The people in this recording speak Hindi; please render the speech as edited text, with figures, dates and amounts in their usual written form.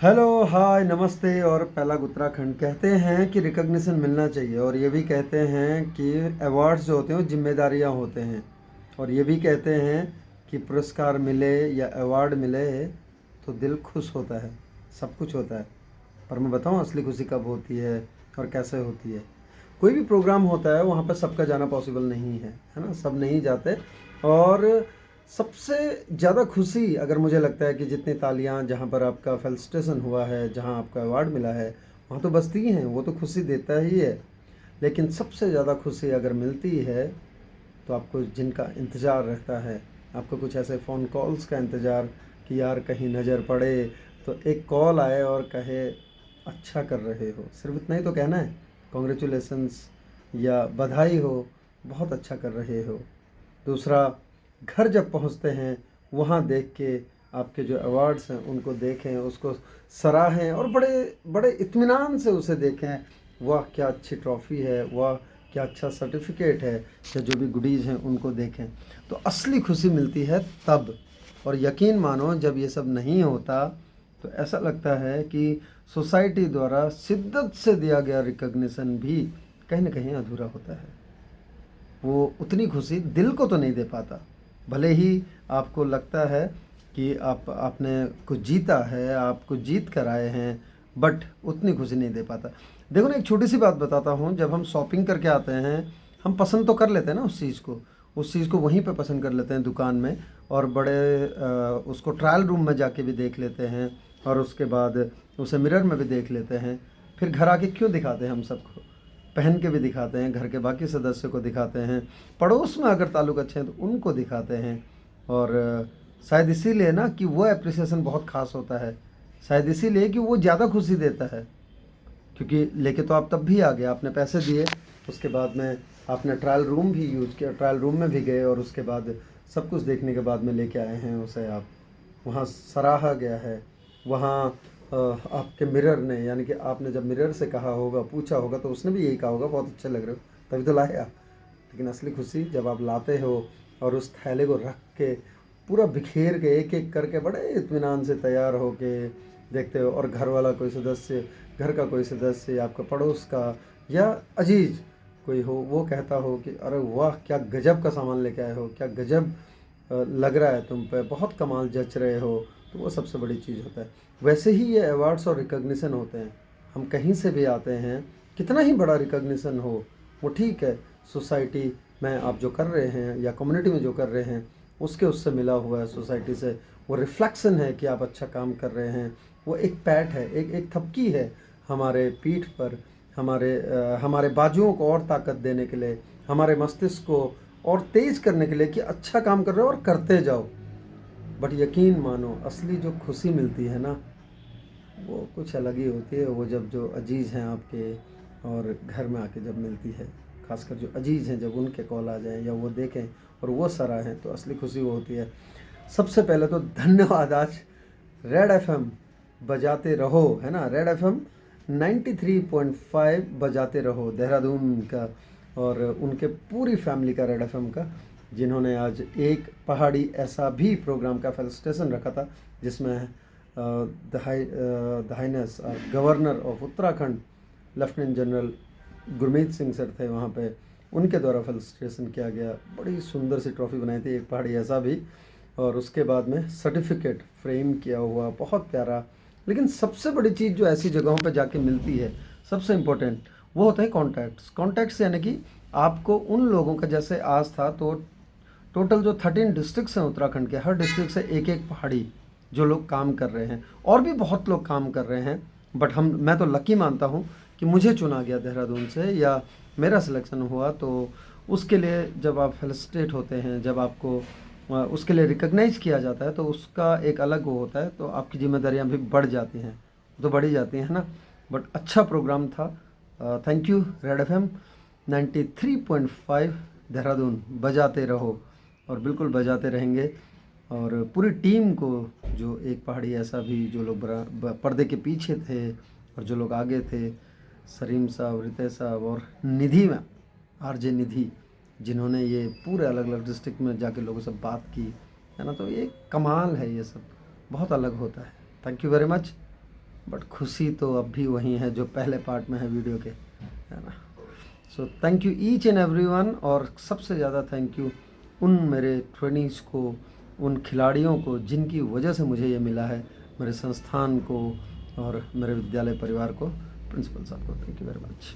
हेलो, हाय, नमस्ते और पहला उत्तराखंड। कहते हैं कि रिकग्निशन मिलना चाहिए और ये भी कहते हैं कि अवार्ड्स जो होते हैं वो जिम्मेदारियाँ होते हैं। और ये भी कहते हैं कि पुरस्कार मिले या अवार्ड मिले तो दिल खुश होता है, सब कुछ होता है। पर मैं बताऊँ असली खुशी कब होती है और कैसे होती है। कोई भी प्रोग्राम होता है वहाँ पर सबका जाना पॉसिबल नहीं है ना, सब नहीं जाते। और सबसे ज़्यादा खुशी अगर मुझे लगता है कि जितनी तालियां जहाँ पर आपका फेलिसिटेशन हुआ है, जहाँ आपका अवार्ड मिला है, वहाँ तो बजती ही हैं, वो तो खुशी देता ही है। लेकिन सबसे ज़्यादा खुशी अगर मिलती है तो आपको जिनका इंतज़ार रहता है, आपको कुछ ऐसे फ़ोन कॉल्स का इंतज़ार कि यार कहीं नज़र पड़े तो एक कॉल आए और कहे अच्छा कर रहे हो, सिर्फ इतना ही तो कहना है, कॉन्ग्रेचुलेसन्स या बधाई हो, बहुत अच्छा कर रहे हो। दूसरा, घर जब पहुंचते हैं वहाँ देख के आपके जो अवार्ड्स हैं उनको देखें, उसको सराहें और बड़े बड़े इत्मीनान से उसे देखें। वाह क्या अच्छी ट्रॉफ़ी है, वाह क्या अच्छा सर्टिफिकेट है, या जो भी गुडीज़ हैं उनको देखें तो असली खुशी मिलती है तब। और यकीन मानो जब ये सब नहीं होता तो ऐसा लगता है कि सोसाइटी द्वारा शिद्दत से दिया गया रिकग्निशन भी कहीं ना कहीं अधूरा होता है। वो उतनी खुशी दिल को तो नहीं दे पाता। भले ही आपको लगता है कि आपने कुछ जीता है, आप कुछ जीत कर आए हैं, बट उतनी खुशी नहीं दे पाता। देखो ना, एक छोटी सी बात बताता हूँ। जब हम शॉपिंग करके आते हैं, हम पसंद तो कर लेते हैं ना उस चीज़ को वहीं पे पसंद कर लेते हैं दुकान में। और बड़े उसको ट्रायल रूम में जाके भी देख लेते हैं और उसके बाद उसे मिरर में भी देख लेते हैं। फिर घर आके क्यों दिखाते हैं हम सबको, पहन के भी दिखाते हैं, घर के बाकी सदस्य को दिखाते हैं, पड़ोस में अगर ताल्लुक अच्छे हैं तो उनको दिखाते हैं। और शायद इसीलिए ना कि वो एप्रिसिएशन बहुत ख़ास होता है, शायद इसीलिए कि वो ज़्यादा खुशी देता है। क्योंकि लेके तो आप तब भी आ गए, आपने पैसे दिए, उसके बाद में आपने ट्रायल रूम भी यूज़ किया, ट्रायल रूम में भी गए और उसके बाद सब कुछ देखने के बाद में लेके आए हैं उसे आप। वहाँ सराहा गया है, वहाँ आपके मिरर ने, यानी कि आपने जब मिरर से कहा होगा, पूछा होगा, तो उसने भी यही कहा होगा बहुत अच्छे लग रहे हो, तभी तो लाया। लेकिन असली खुशी जब आप लाते हो और उस थैले को रख के पूरा बिखेर के एक एक करके बड़े इत्मीनान से तैयार हो के देखते हो, और घर वाला कोई सदस्य, घर का कोई सदस्य, आपका पड़ोस का या अजीज कोई हो, वो कहता हो कि अरे वाह क्या गजब का सामान लेके आए हो, क्या गजब लग रहा है तुम पे, बहुत कमाल जच रहे हो, तो वो सबसे बड़ी चीज़ होता है। वैसे ही ये अवार्ड्स और रिकग्निशन होते हैं। हम कहीं से भी आते हैं, कितना ही बड़ा रिकग्निशन हो, वो ठीक है, सोसाइटी में आप जो कर रहे हैं या कम्युनिटी में जो कर रहे हैं उसके उससे मिला हुआ है, सोसाइटी से वो रिफ्लेक्शन है कि आप अच्छा काम कर रहे हैं। वो एक पैट है, एक एक थपकी है हमारे पीठ पर, हमारे बाजुओं को और ताकत देने के लिए, हमारे मस्तिष्क को और तेज करने के लिए कि अच्छा काम कर रहे हो और करते जाओ। बट यकीन मानो असली जो खुशी मिलती है ना, वो कुछ अलग ही होती है। वो जब जो अजीज़ हैं आपके और घर में आके जब मिलती है, खासकर जो अजीज़ हैं, जब उनके कॉल आ जाएं या वो देखें और वो सराहें, तो असली खुशी वो होती है। सबसे पहले तो धन्यवाद आज रेड एफएम बजाते रहो, है ना, रेड एफएम 93.5 बजाते रहो देहरादून का, और उनके पूरी फैमिली का, रेड एफएम का, जिन्होंने आज एक पहाड़ी ऐसा भी प्रोग्राम का फेलिसिटेशन रखा था जिसमें the highness governor of Uttarakhand lieutenant general Gurmeet Singh sir थे वहाँ पे, उनके द्वारा फेलिसिटेशन किया गया। बड़ी सुंदर सी ट्रॉफ़ी बनाई थी, एक पहाड़ी ऐसा भी, और उसके बाद में सर्टिफिकेट फ्रेम किया हुआ, बहुत प्यारा। लेकिन सबसे बड़ी चीज़ जो ऐसी जगहों पे जाके मिलती है, सबसे इम्पोर्टेंट, वो होता है कॉन्टैक्ट्स यानी कि आपको उन लोगों का, जैसे आज था तो टोटल जो 13 डिस्ट्रिक्ट्स हैं उत्तराखंड के, हर डिस्ट्रिक्ट से एक एक पहाड़ी जो लोग काम कर रहे हैं, और भी बहुत लोग काम कर रहे हैं। बट मैं तो लकी मानता हूँ कि मुझे चुना गया देहरादून से, या मेरा सिलेक्शन हुआ। तो उसके लिए जब आप फेलिसिटेट होते हैं, जब आपको उसके लिए रिकग्नाइज किया जाता है, तो उसका एक अलग वो होता है, तो आपकी जिम्मेदारियां भी बढ़ जाती हैं, तो बढ़ी जाती हैं ना। बट अच्छा प्रोग्राम था। Thank you read FM 93.5 Dehradun, बजाते रहो, और बिल्कुल बजाते रहेंगे। और पूरी टीम को, जो एक पहाड़ी ऐसा भी, जो लोग पर्दे के पीछे थे और जो लोग आगे थे, सरीम साहब, रितेश साहब और निधि में, आरजे निधि, जिन्होंने ये पूरे अलग अलग डिस्ट्रिक्ट में जाके लोगों से बात की, है ना, तो ये कमाल है, ये सब बहुत अलग होता है। Thank you very much. But खुशी तो अब भी वही है जो पहले पार्ट में है वीडियो के, है ना। So thank you each and everyone, और सबसे ज़्यादा थैंक यू उन मेरे ट्रेनिंग्स को, उन खिलाड़ियों को जिनकी वजह से मुझे ये मिला है, मेरे संस्थान को और मेरे विद्यालय परिवार को, प्रिंसिपल साहब को। Thank you very much.